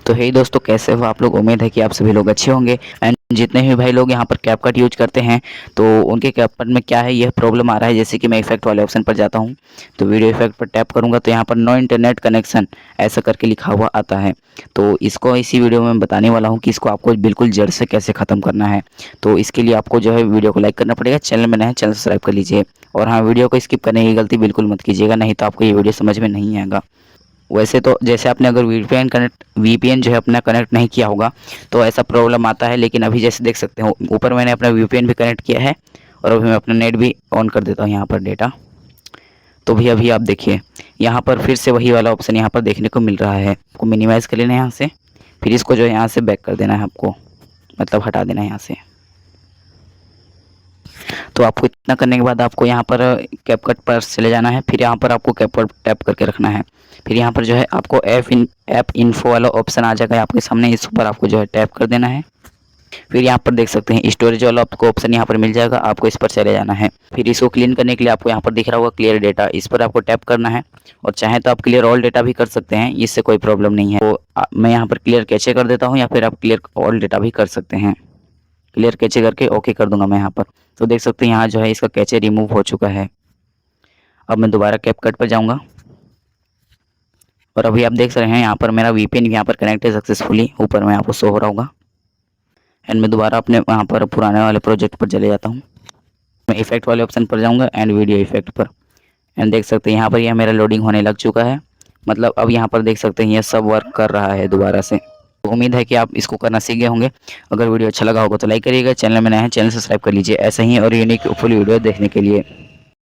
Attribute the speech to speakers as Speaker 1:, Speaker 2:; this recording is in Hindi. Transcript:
Speaker 1: तो हे दोस्तों, कैसे हो आप लोग। उम्मीद है कि आप सभी लोग अच्छे होंगे। एंड जितने भी भाई लोग यहाँ पर कैपकट यूज करते हैं तो उनके कैपकट में क्या है, यह प्रॉब्लम आ रहा है। जैसे कि मैं इफेक्ट वाले ऑप्शन पर जाता हूँ तो वीडियो इफेक्ट पर टैप करूँगा तो यहाँ पर नो इंटरनेट कनेक्शन ऐसा करके लिखा हुआ आता है। तो इसको इसी वीडियो में मैं बताने वाला हूँ कि इसको आपको बिल्कुल जड़ से कैसे ख़त्म करना है। तो इसके लिए आपको जो है वीडियो को लाइक करना पड़ेगा, चैनल में नए हैं चैनल सब्सक्राइब कर लीजिए। और हाँ, वीडियो को स्किप करने की गलती बिल्कुल मत कीजिएगा, नहीं तो आपको ये वीडियो समझ में नहीं आएगा। वैसे तो जैसे आपने अगर वीपीएन जो है अपना कनेक्ट नहीं किया होगा तो ऐसा प्रॉब्लम आता है, लेकिन अभी जैसे देख सकते हो ऊपर मैंने अपना वीपीएन भी कनेक्ट किया है और अभी मैं अपना नेट भी ऑन कर देता हूँ यहाँ पर डेटा। तो भी अभी आप देखिए यहाँ पर फिर से वही वाला ऑप्शन यहाँ पर देखने को मिल रहा है। आपको मिनिमाइज़ कर लेना है यहाँ से, फिर इसको जो है यहाँ से बैक कर देना है आपको, मतलब हटा देना है यहाँ से। तो आपको इतना करने के बाद आपको यहाँ पर कैपकट पर चले जाना है, फिर यहाँ पर आपको कैपकट टैप करके रखना है। फिर यहाँ पर जो है आपको ऐप इन्फो वाला ऑप्शन आ जाएगा आपके सामने, इस पर आपको जो है टैप कर देना है। फिर यहाँ पर देख सकते हैं स्टोरेज वाला आपको ऑप्शन यहाँ पर मिल जाएगा, आपको इस पर चले जाना है। फिर इसको क्लीन करने के लिए आपको यहाँ पर दिख रहा होगा क्लियर डेटा, इस पर आपको टैप करना है। और चाहे तो आप क्लियर ऑल डेटा भी कर सकते हैं, इससे कोई प्रॉब्लम नहीं है। तो मैं यहाँ पर क्लियर कैचे कर देता हूँ, या फिर आप क्लियर ऑल डेटा भी कर सकते हैं। क्लियर कैचे करके ओके कर दूंगा मैं यहाँ पर। तो देख सकते हैं यहाँ जो है इसका कैचे रिमूव हो चुका है। अब मैं दोबारा कैपकट पर जाऊँगा और अभी आप देख रहे हैं यहाँ पर मेरा वीपीएन यहाँ पर कनेक्ट है सक्सेसफुली, ऊपर में आपको शो हो रहा होगा। एंड मैं दोबारा अपने वहाँ पर पुराने वाले प्रोजेक्ट पर चले जाता हूँ। मैं इफेक्ट वाले ऑप्शन पर जाऊँगा एंड वीडियो इफेक्ट पर। एंड देख सकते हैं यहाँ पर यह मेरा लोडिंग होने लग चुका है, मतलब अब यहाँ पर देख सकते हैं यह सब वर्क कर रहा है दोबारा से। तो उम्मीद है कि आप इसको करना सीख गए होंगे। अगर वीडियो अच्छा लगा होगा तो लाइक करिएगा, चैनल में नए हैं चैनल सब्सक्राइब कर लीजिए ऐसे ही और यूनिक फुल वीडियो देखने के लिए।